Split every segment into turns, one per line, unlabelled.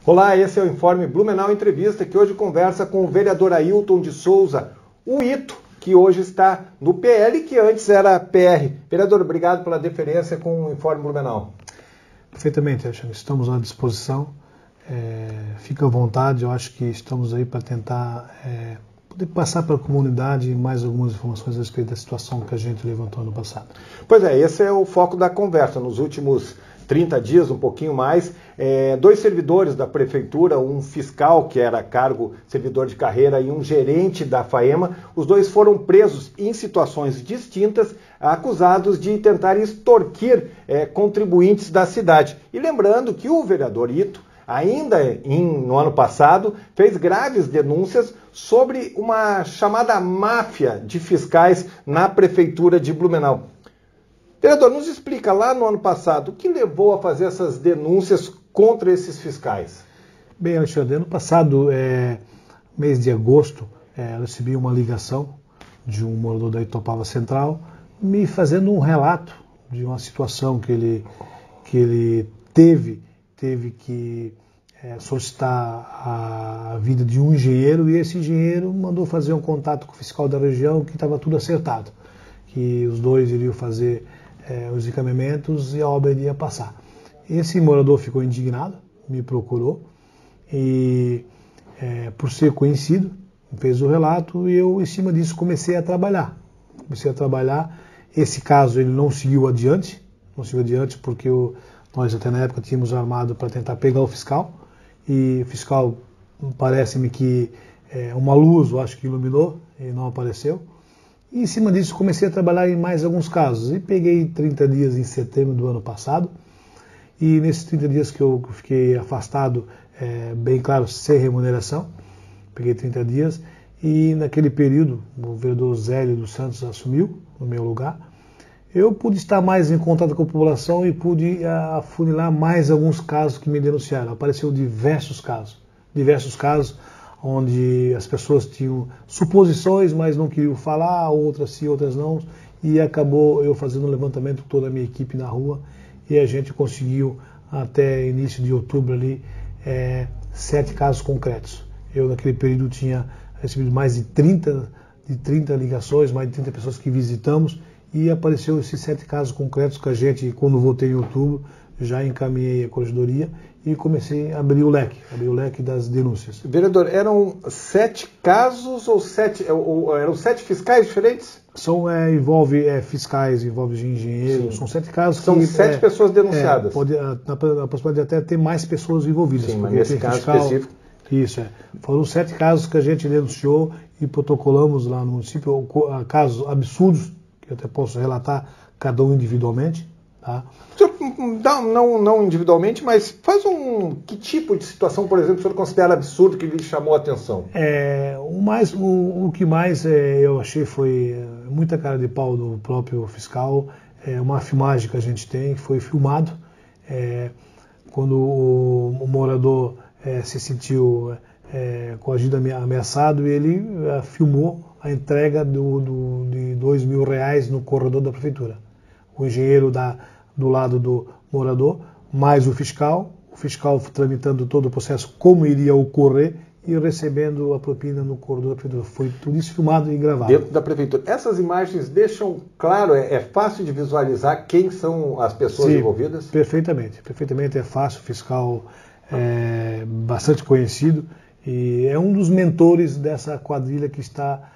Olá, esse é o Informe Blumenau Entrevista, que hoje conversa com o vereador Ailton de Souza, o Ito, que hoje está no PL, que antes era PR. Vereador, obrigado pela deferência com o Informe Blumenau.
Perfeitamente, Alexandre. Estamos à disposição. Fica à vontade, eu acho que estamos aí para tentar poder passar para a comunidade mais algumas informações a respeito da situação que a gente levantou no passado.
Pois é, esse é o foco da conversa. Nos últimos 30 dias, um pouquinho mais, dois servidores da prefeitura, um fiscal que era cargo servidor de carreira e um gerente da FAEMA, os dois foram presos em situações distintas, acusados de tentar extorquir contribuintes da cidade. E lembrando que o vereador Ito, ainda no ano passado, fez graves denúncias sobre uma chamada máfia de fiscais na prefeitura de Blumenau. Vereador, nos explica lá no ano passado o que levou a fazer essas denúncias contra esses fiscais.
Bem, Alexandre, ano passado, mês de agosto, recebi uma ligação de um morador da Itopava Central me fazendo um relato de uma situação que ele teve que solicitar a vida de um engenheiro, e esse engenheiro mandou fazer um contato com o fiscal da região que estava tudo acertado, que os dois iriam fazer os encaminhamentos e a obra iria passar. Esse morador ficou indignado, me procurou e, por ser conhecido, fez o relato e eu, em cima disso, comecei a trabalhar. Esse caso ele não seguiu adiante porque nós até na época tínhamos armado para tentar pegar o fiscal, e o fiscal, parece-me que uma luz, eu acho que iluminou e não apareceu. E em cima disso comecei a trabalhar em mais alguns casos. E peguei 30 dias em setembro do ano passado. E nesses 30 dias que eu fiquei afastado, bem claro, sem remuneração, peguei 30 dias. E naquele período, o vereador Zélio dos Santos assumiu no meu lugar. Eu pude estar mais em contato com a população e pude afunilar mais alguns casos que me denunciaram. Apareceram diversos casos onde as pessoas tinham suposições, mas não queriam falar, outras sim, outras não, e acabou eu fazendo um levantamento com toda a minha equipe na rua, e a gente conseguiu, até início de outubro ali, 7 casos concretos. Eu naquele período tinha recebido mais de 30 ligações, mais de 30 pessoas que visitamos, e apareceu esses 7 casos concretos que a gente, quando voltei em outubro, já encaminhei a corregedoria e comecei a abrir o leque das denúncias.
Vereador, eram 7 casos ou eram 7 fiscais diferentes?
Envolve fiscais, envolve engenheiros, são 7 casos.
São 7 pessoas denunciadas.
Pode, na possibilidade de até ter mais pessoas envolvidas.
Sim, mas nesse caso específico.
Isso, Foram 7 casos que a gente denunciou e protocolamos lá no município, casos absurdos, que eu até posso relatar cada um individualmente. Tá?
Não individualmente, mas faz que tipo de situação, por exemplo, o senhor considera absurdo que lhe chamou a atenção?
O que mais eu achei foi muita cara de pau do próprio fiscal, uma filmagem que a gente tem, que foi filmado, quando o morador se sentiu coagido, ameaçado, e ele filmou a entrega de R$2.000 no corredor da prefeitura. O engenheiro do lado do morador, mais o fiscal tramitando todo o processo, como iria ocorrer, e recebendo a propina no corredor da prefeitura. Foi tudo isso filmado e gravado.
Dentro da prefeitura. Essas imagens deixam claro, é fácil de visualizar quem são as pessoas envolvidas?
Perfeitamente, é fácil, o fiscal bastante conhecido, e é um dos mentores dessa quadrilha que está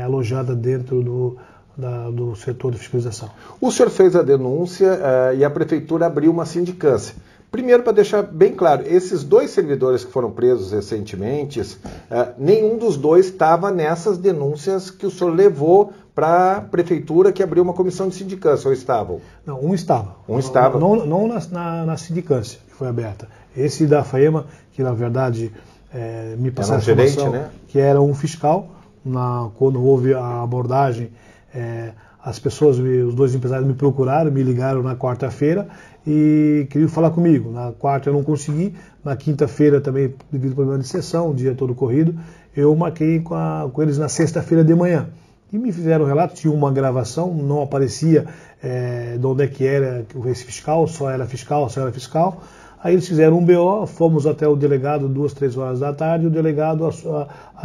alojada dentro do setor de fiscalização.
O senhor fez a denúncia e a prefeitura abriu uma sindicância. Primeiro, para deixar bem claro, esses 2 servidores que foram presos recentemente, nenhum dos 2 estava nessas denúncias que o senhor levou para a prefeitura, que abriu uma comissão de sindicância, ou estavam?
Não, um estava.
Não
na sindicância que foi aberta. Esse da FAEMA, que na verdade me passaram a informação,
né?
Que era um fiscal. Quando houve a abordagem, as pessoas, os 2 empresários me procuraram, me ligaram na quarta-feira e queriam falar comigo. Na quarta eu não consegui, na quinta-feira também, devido ao problema de sessão, o dia todo corrido, eu marquei com eles na sexta-feira de manhã. E me fizeram um relato, tinha uma gravação, não aparecia de onde é que era esse fiscal, só era fiscal. Aí eles fizeram um BO, fomos até o delegado 2, 3 horas da tarde, e o delegado,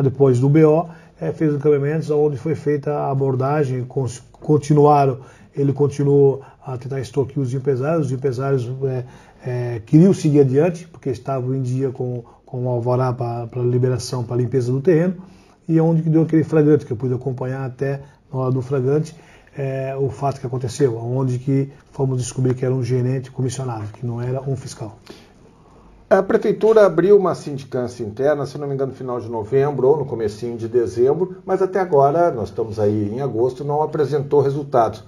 depois do BO, fez encaminhamentos onde foi feita a abordagem, ele continuou a tentar extorquir os empresários queriam seguir adiante, porque estavam em dia com o alvará para liberação, para limpeza do terreno, e onde que deu aquele flagrante, que eu pude acompanhar até na hora do flagrante, o fato que aconteceu, onde que fomos descobrir que era um gerente comissionado, que não era um fiscal.
A Prefeitura abriu uma sindicância interna, se não me engano, no final de novembro ou no comecinho de dezembro, mas até agora, nós estamos aí em agosto, não apresentou resultados.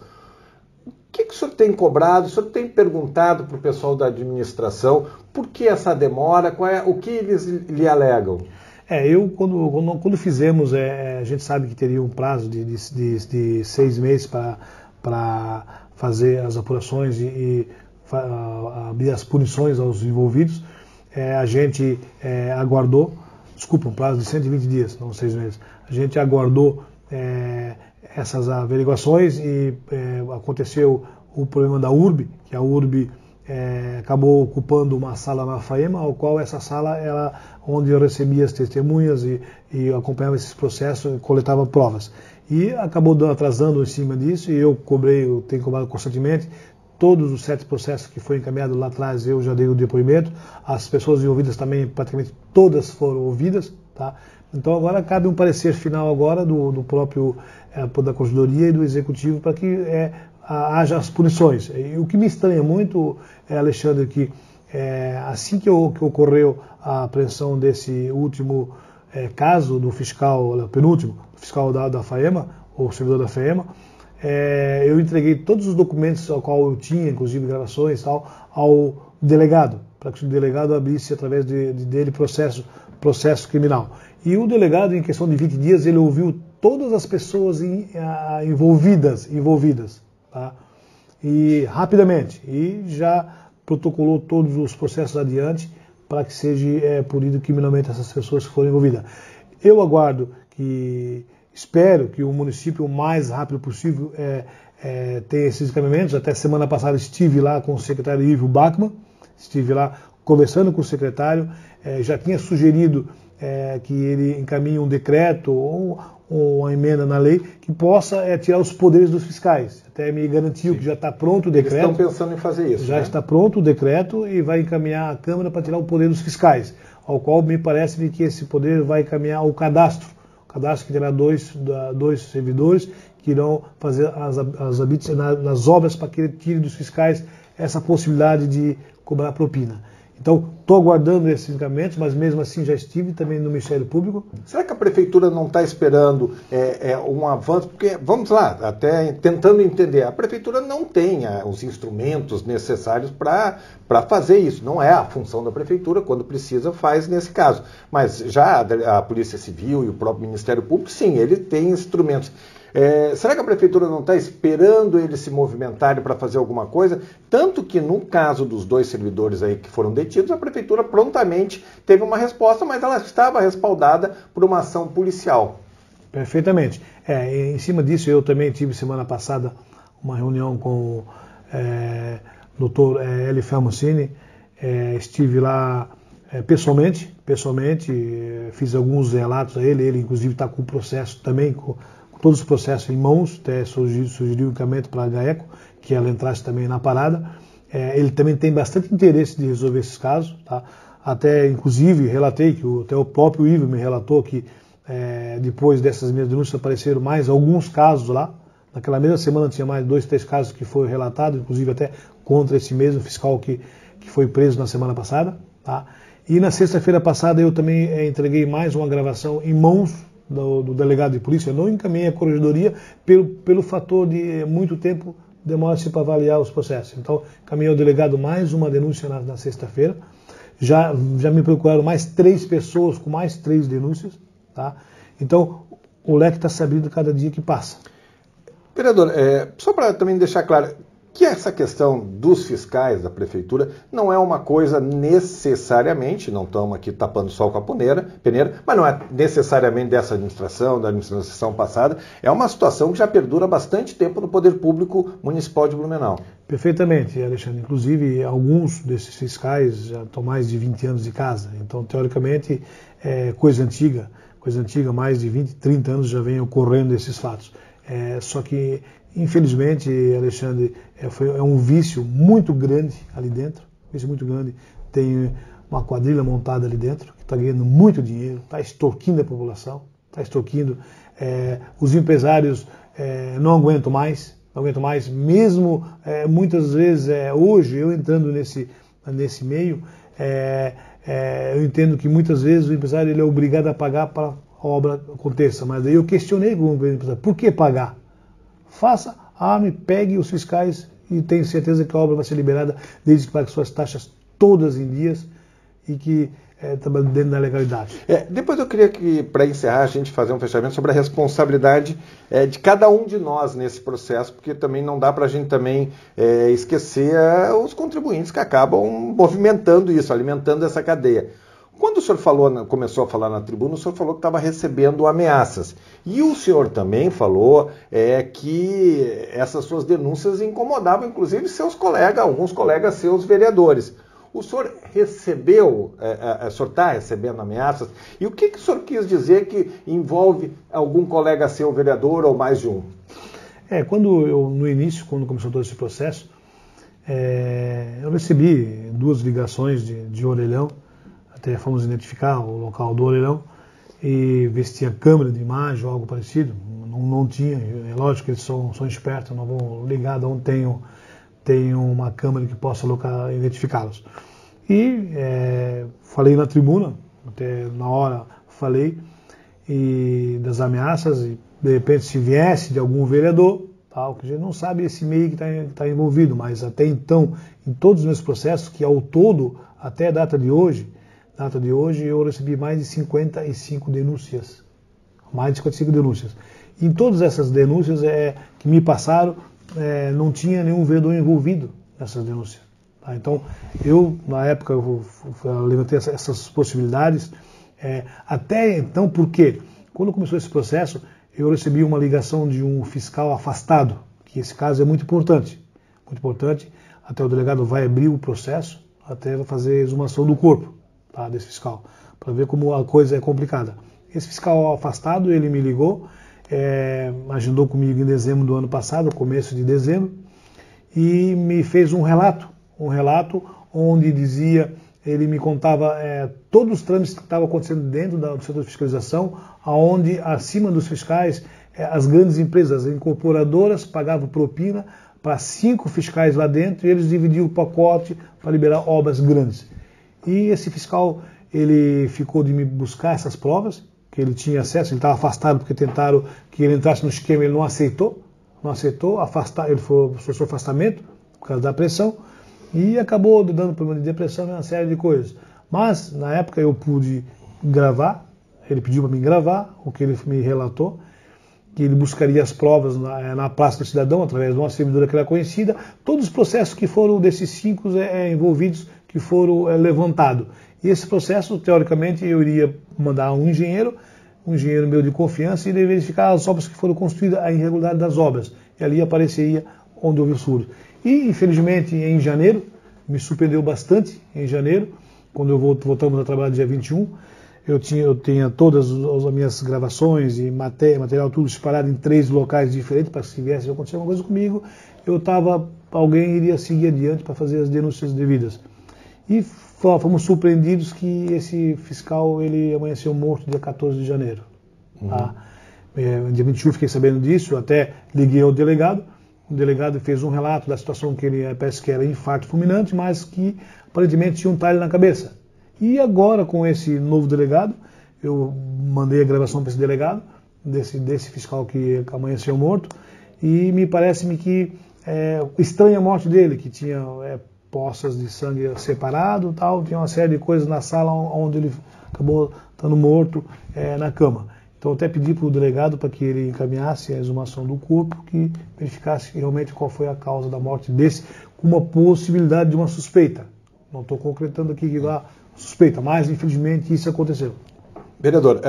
O que o senhor tem cobrado? O senhor tem perguntado para o pessoal da administração por que essa demora? O que eles lhe alegam?
Quando fizemos, a gente sabe que teria um prazo de 6 meses para fazer as apurações e abrir as punições aos envolvidos. A gente aguardou, um prazo de 120 dias, não 6 meses. A gente aguardou essas averiguações e aconteceu o problema da URB, que a URB acabou ocupando uma sala na FAEMA, ao qual essa sala era onde eu recebia as testemunhas e acompanhava esses processos e coletava provas. E acabou atrasando em cima disso, e eu tenho cobrado constantemente. Todos os 7 processos que foram encaminhados lá atrás, eu já dei o depoimento. As pessoas envolvidas também, praticamente todas foram ouvidas. Tá? Então agora cabe um parecer final agora do próprio da Corregedoria e do Executivo para que haja as punições. E o que me estranha muito, Alexandre, que assim que ocorreu a apreensão desse último caso do fiscal, penúltimo, fiscal da FAEMA, ou servidor da FAEMA, eu entreguei todos os documentos ao qual eu tinha, inclusive gravações e tal, ao delegado, para que o delegado abrisse através dele processo criminal. E o delegado, em questão de 20 dias, ele ouviu todas as pessoas envolvidas, tá? E rapidamente, e já protocolou todos os processos adiante para que seja punido criminalmente essas pessoas que foram envolvidas. Eu espero que o município, o mais rápido possível, tenha esses encaminhamentos. Até semana passada estive lá com o secretário Ivo Bachmann, estive lá conversando com o secretário, já tinha sugerido que ele encaminhe um decreto ou uma emenda na lei que possa tirar os poderes dos fiscais. Até me garantiu Sim. que já está pronto o decreto.
Eles estão pensando em fazer isso.
Já está pronto o decreto e vai encaminhar à Câmara para tirar o poder dos fiscais, ao qual me parece que esse poder vai encaminhar o cadastro que terá dois servidores que irão fazer as habites nas obras para que ele tire dos fiscais essa possibilidade de cobrar propina. Então, estou aguardando esses encaminhamentos, mas mesmo assim já estive também no Ministério Público.
Será que a Prefeitura não está esperando um avanço? Porque, vamos lá, até tentando entender, a Prefeitura não tem os instrumentos necessários para fazer isso. Não é a função da Prefeitura, quando precisa faz nesse caso. Mas já a Polícia Civil e o próprio Ministério Público, sim, ele tem instrumentos. Será que a Prefeitura não está esperando eles se movimentarem para fazer alguma coisa? Tanto que no caso dos 2 servidores aí que foram detidos, a Prefeitura prontamente teve uma resposta, mas ela estava respaldada por uma ação policial.
Perfeitamente. Em cima disso, eu também tive semana passada uma reunião com o Dr. Eli Felmucini, estive lá pessoalmente, fiz alguns relatos a ele inclusive está com o processo também, com todos os processos em mãos, até sugeriu o encaminhamento para a GAECO, que ela entrasse também na parada. Ele também tem bastante interesse de resolver esses casos, tá? Até, inclusive, relatei que até o próprio Ivo me relatou que depois dessas minhas denúncias apareceram mais alguns casos lá. Naquela mesma semana tinha mais 2, 3 casos que foram relatados, inclusive até contra esse mesmo fiscal que foi preso na semana passada, tá? E na sexta-feira passada eu também entreguei mais uma gravação em mãos do delegado de polícia. Eu não encaminhei a Corregedoria pelo fator de muito tempo demora-se para avaliar os processos. Então, encaminhei ao delegado mais uma denúncia na sexta-feira. Já me procuraram mais 3 pessoas com mais 3 denúncias. Tá? Então, o leque está se abrindo cada dia que passa.
Vereador, só para também deixar claro, que essa questão dos fiscais da Prefeitura não é uma coisa necessariamente, não estamos aqui tapando sol com a peneira, mas não é necessariamente dessa administração, da administração passada, é uma situação que já perdura há bastante tempo no Poder Público Municipal de Blumenau.
Perfeitamente, Alexandre. Inclusive, alguns desses fiscais já estão mais de 20 anos de casa. Então, teoricamente, é coisa antiga, mais de 20, 30 anos já vem ocorrendo esses fatos. Só que, infelizmente, Alexandre, é um vício muito grande ali dentro, Tem uma quadrilha montada ali dentro, que está ganhando muito dinheiro, está extorquindo a população, está extorquindo. Os empresários não aguentam mais, mesmo muitas vezes, hoje, eu entrando nesse meio, eu entendo que muitas vezes o empresário ele é obrigado a pagar para a obra aconteça, mas daí eu questionei com o empresário, por que pagar? Faça, arme, pegue os fiscais e tenho certeza que a obra vai ser liberada desde que pague suas taxas todas em dias e que trabalhe dentro da legalidade.
Depois eu queria que, para encerrar, a gente fazer um fechamento sobre a responsabilidade de cada um de nós nesse processo, porque também não dá para a gente também esquecer os contribuintes que acabam movimentando isso, alimentando essa cadeia. Quando o senhor começou a falar na tribuna, o senhor falou que estava recebendo ameaças. E o senhor também falou que essas suas denúncias incomodavam, inclusive, alguns colegas seus vereadores. O senhor recebeu, o senhor está recebendo ameaças? E o que o senhor quis dizer que envolve algum colega seu vereador ou mais de um?
No início, quando começou todo esse processo, eu recebi 2 ligações de orelhão. Até fomos identificar o local do orelhão e ver se tinha câmera de imagem ou algo parecido. Não tinha, é lógico que eles são espertos, não vão ligar de onde tem uma câmera que possa identificá-los. E falei na tribuna, até na hora falei, das ameaças, e de repente se viesse de algum vereador, tal, que a gente não sabe esse meio que está envolvido, mas até então, em todos os meus processos, que ao todo, até a data de hoje, eu recebi mais de 55 denúncias. Em todas essas denúncias que me passaram, não tinha nenhum vereador envolvido nessas denúncias. Tá? Então, na época, eu levantei essas possibilidades. Até então, porque quando começou esse processo, eu recebi uma ligação de um fiscal afastado, que esse caso é muito importante. Até o delegado vai abrir o processo, até vai fazer a exumação do corpo. Tá, desse fiscal, para ver como a coisa é complicada. Esse fiscal afastado, ele me ligou, agendou comigo em dezembro do ano passado, começo de dezembro, e me fez um relato onde ele me contava todos os trâmites que estavam acontecendo dentro do setor de fiscalização, onde acima dos fiscais, as grandes empresas, as incorporadoras pagavam propina para 5 fiscais lá dentro e eles dividiam o pacote para liberar obras grandes. E esse fiscal, ele ficou de me buscar essas provas, que ele tinha acesso, ele estava afastado porque tentaram que ele entrasse no esquema, ele não aceitou, ele sofreu afastamento por causa da pressão e acabou dando problema de depressão e uma série de coisas. Mas, na época, eu pude gravar, ele pediu para mim gravar o que ele me relatou, que ele buscaria as provas na Praça do Cidadão, através de uma servidora que era conhecida, todos os processos que foram desses 5 envolvidos, que foram levantados. E esse processo, teoricamente, eu iria mandar um engenheiro meu de confiança, e ele verificar as obras que foram construídas, a irregularidade das obras. E ali apareceria onde houve os furos. E, infelizmente, em janeiro, me surpreendeu bastante, em janeiro, quando voltamos a trabalhar dia 21, eu tinha todas as minhas gravações e material tudo disparado em 3 locais diferentes, para que se viesse acontecer alguma coisa comigo, alguém iria seguir adiante para fazer as denúncias devidas. E fomos surpreendidos que esse fiscal ele amanheceu morto dia 14 de janeiro. Tá? Dia 21 fiquei sabendo disso, até liguei ao delegado. O delegado fez um relato da situação que ele parece que era infarto fulminante, mas que aparentemente tinha um talho na cabeça. E agora, com esse novo delegado, eu mandei a gravação para esse delegado, desse fiscal que amanheceu morto, e me parece-me que estranha a morte dele, que tinha poças de sangue separado, tal, tinha uma série de coisas na sala onde ele acabou estando morto na cama. Então eu até pedi para o delegado para que ele encaminhasse a exumação do corpo, que verificasse realmente qual foi a causa da morte desse, com uma possibilidade de uma suspeita. Não estou concretando aqui que lá suspeita, mas infelizmente isso aconteceu.
Vereador,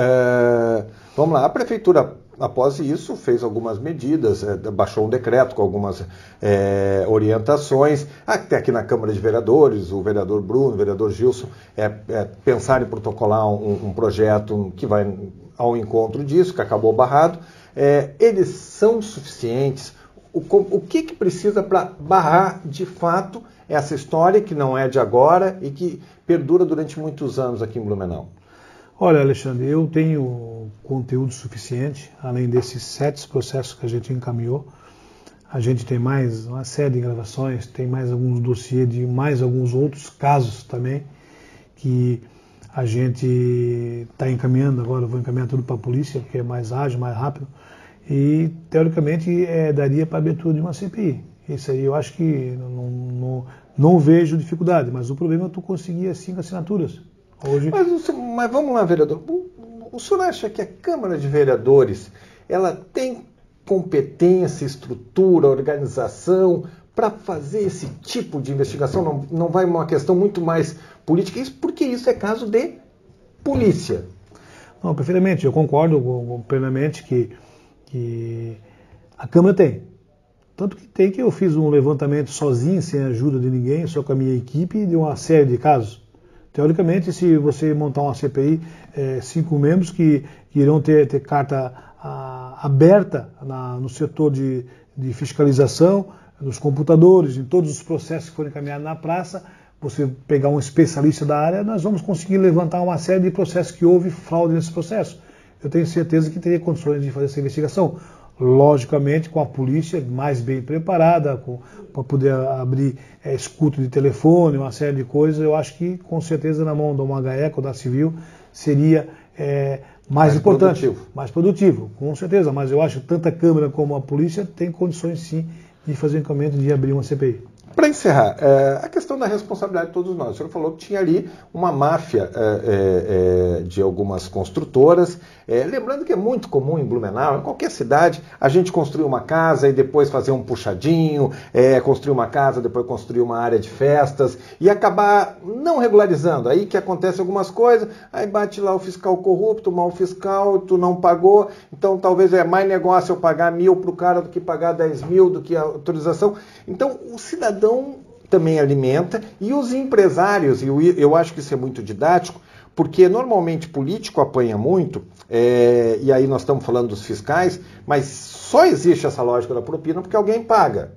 vamos lá, a prefeitura após isso, fez algumas medidas, baixou um decreto com algumas orientações. Até aqui na Câmara de Vereadores, o vereador Bruno, o vereador Gilson, pensaram em protocolar um projeto que vai ao encontro disso, que acabou barrado. Eles são suficientes? O que precisa para barrar, de fato, essa história que não é de agora e que perdura durante muitos anos aqui em Blumenau?
Olha, Alexandre, eu tenho conteúdo suficiente, além desses 7 processos que a gente encaminhou. A gente tem mais uma série de gravações, tem mais alguns dossiês de mais alguns outros casos também, que a gente está encaminhando agora. Eu vou encaminhar tudo para a polícia, porque é mais ágil, mais rápido, e teoricamente daria para a abertura de uma CPI. Isso aí eu acho que não vejo dificuldade, mas o problema é tu conseguir as 5 assinaturas. Hoje...
Mas vamos lá, vereador. O senhor acha que a Câmara de Vereadores ela tem competência, estrutura, organização para fazer esse tipo de investigação? Não vai uma questão muito mais política? Porque isso é caso de polícia.
Não, perfeitamente. Eu concordo plenamente que a Câmara tem. Tanto que tem que eu fiz um levantamento sozinho, sem a ajuda de ninguém, só com a minha equipe, de uma série de casos. Teoricamente, se você montar uma CPI, 5 membros que irão ter carta aberta no setor de fiscalização, nos computadores, em todos os processos que forem encaminhados na praça, você pegar um especialista da área, nós vamos conseguir levantar uma série de processos que houve fraude nesse processo. Eu tenho certeza que teria condições de fazer essa investigação. Logicamente, com a polícia mais bem preparada, para poder abrir escuta de telefone, uma série de coisas. Eu acho que, com certeza, na mão de uma GAECO ou da Civil, seria mais importante, produtivo. Mais produtivo, com certeza. Mas eu acho que tanto a Câmara como a polícia têm condições, sim, de fazer o encaminhamento de abrir uma CPI.
Para encerrar, a questão da responsabilidade de todos nós. O senhor falou que tinha ali uma máfia de algumas construtoras. Lembrando que é muito comum em Blumenau, em qualquer cidade, a gente construir uma casa e depois fazer um puxadinho, construir uma casa, depois construir uma área de festas e acabar não regularizando. Aí que acontece algumas coisas, aí bate lá o fiscal corrupto, o mau fiscal, tu não pagou, então talvez é mais negócio eu pagar 1.000 para o cara do que pagar 10.000, do que a autorização. Então o cidadão também alimenta, e os empresários, e eu acho que isso é muito didático, porque normalmente político apanha muito, e aí nós estamos falando dos fiscais, mas só existe essa lógica da propina porque alguém paga.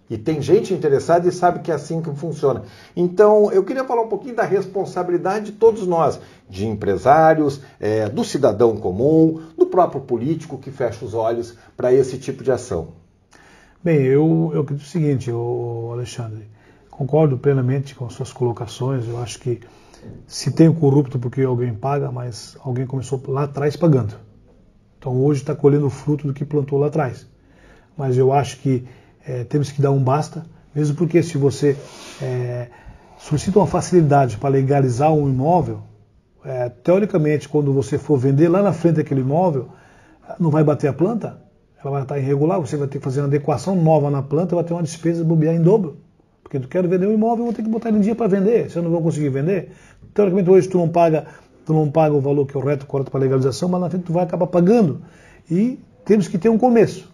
E tem gente interessada e sabe que é assim que funciona. Então, eu queria falar um pouquinho da responsabilidade de todos nós, de empresários, do cidadão comum, do próprio político que fecha os olhos para esse tipo de ação.
Bem, eu acredito o seguinte, Alexandre, concordo plenamente com as suas colocações. Eu acho que se tem o corrupto porque alguém paga, mas alguém começou lá atrás pagando. Então hoje está colhendo o fruto do que plantou lá atrás. Mas eu acho que temos que dar um basta, mesmo porque se você solicita uma facilidade para legalizar um imóvel, teoricamente quando você for vender lá na frente aquele imóvel, não vai bater a planta? Ela vai estar irregular, você vai ter que fazer uma adequação nova na planta, vai ter uma despesa de bobear em dobro. Porque tu quer vender um imóvel, eu vou ter que botar ele em dia para vender, se eu não vou conseguir vender. Teoricamente hoje tu não paga o valor que é o correto para legalização, mas na frente tu vai acabar pagando. E temos que ter um começo.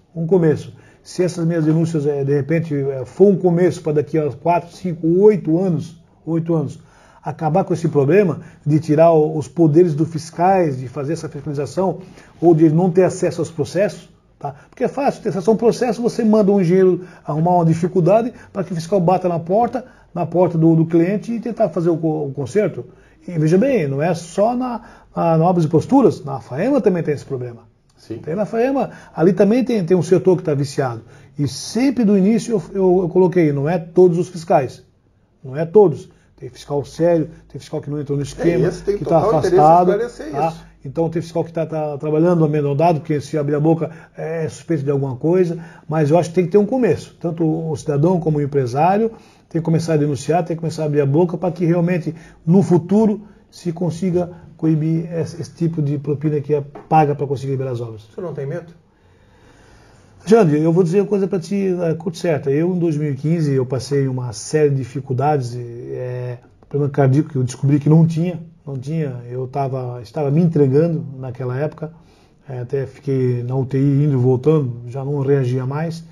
Se essas minhas denúncias, de repente, for um começo para daqui a 4, 5, 8 anos, acabar com esse problema de tirar os poderes dos fiscais, de fazer essa fiscalização, ou de não ter acesso aos processos, tá? Porque é fácil, ter acesso a um processo, você manda um engenheiro arrumar uma dificuldade para que o fiscal bata na porta do cliente e tentar fazer o conserto. E veja bem, não é só na Obras e Posturas, na FAEMA também tem esse problema. Sim. Tem na FAEMA, ali também tem um setor que está viciado. E sempre do início eu coloquei, não é todos os fiscais, não é todos. Tem fiscal sério, tem fiscal que não entrou no esquema, que está afastado. Tá? Então tem fiscal que está trabalhando amenodado, porque se abrir a boca é suspeito de alguma coisa. Mas eu acho que tem que ter um começo. Tanto o cidadão como o empresário tem que começar a denunciar, tem que começar a abrir a boca para que realmente no futuro se consiga coibir esse tipo de propina que é paga para conseguir liberar as obras.
O senhor não tem medo?
Jandre, eu vou dizer uma coisa para ti, curto certa. Eu, em 2015, eu passei uma série de dificuldades, problema cardíaco que eu descobri que não tinha. Eu estava me entregando naquela época. até fiquei na UTI indo e voltando, já não reagia mais.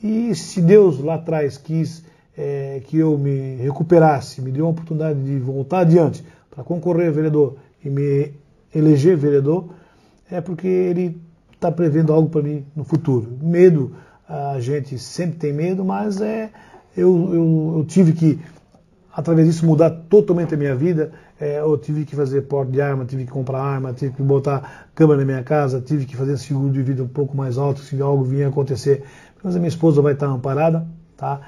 E se Deus lá atrás quis que eu me recuperasse, me deu a oportunidade de voltar adiante para concorrer a vereador e me eleger vereador, é porque Ele está prevendo algo para mim no futuro. Medo, a gente sempre tem medo, mas eu tive que, através disso, mudar totalmente a minha vida. Eu tive que fazer porte de arma, tive que comprar arma, tive que botar câmera na minha casa, tive que fazer seguro de vida um pouco mais alto se algo vinha acontecer. Mas a minha esposa vai estar amparada, tá?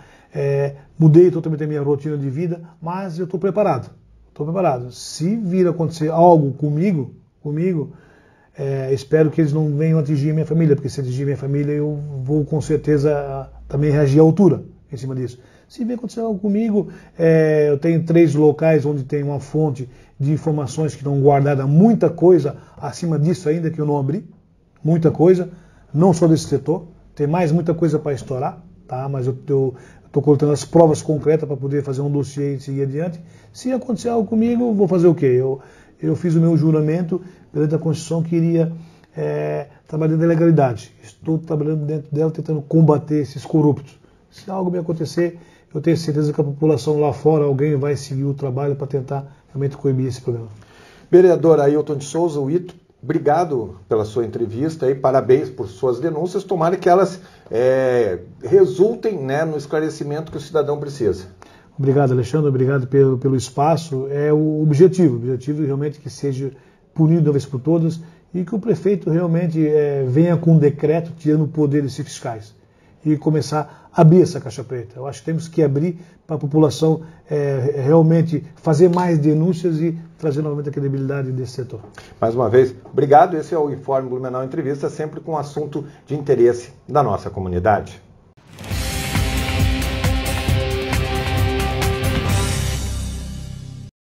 Mudei totalmente a minha rotina de vida, mas eu estou preparado. Estou preparado. Se vir acontecer algo comigo, espero que eles não venham atingir a minha família, porque se atingir a minha família eu vou com certeza também reagir à altura em cima disso. Se vir acontecer algo comigo, eu tenho 3 locais onde tem uma fonte de informações que estão guardadas, muita coisa acima disso ainda que eu não abri, muita coisa, não só desse setor, tem mais muita coisa para estourar, tá? Mas eu estou coletando as provas concretas para poder fazer um dossiê e seguir adiante. Se acontecer algo comigo, vou fazer o quê? Eu fiz o meu juramento perante a Constituição que iria trabalhar dentro da legalidade. Estou trabalhando dentro dela, tentando combater esses corruptos. Se algo me acontecer, eu tenho certeza que a população lá fora, alguém vai seguir o trabalho para tentar realmente coibir esse problema.
Vereador Ailton de Souza, o Ito, obrigado pela sua entrevista e parabéns por suas denúncias. Tomara que elas resultem, né, no esclarecimento que o cidadão precisa.
Obrigado, Alexandre. Obrigado pelo espaço. É o objetivo realmente que seja punido de uma vez por todas e que o prefeito realmente venha com um decreto tirando o poder desses fiscais e começar a abrir essa caixa preta. Eu acho que temos que abrir para a população realmente fazer mais denúncias e trazer novamente a credibilidade desse setor.
Mais uma vez, obrigado. Esse é o Informe Blumenau Entrevista, sempre com assunto de interesse da nossa comunidade.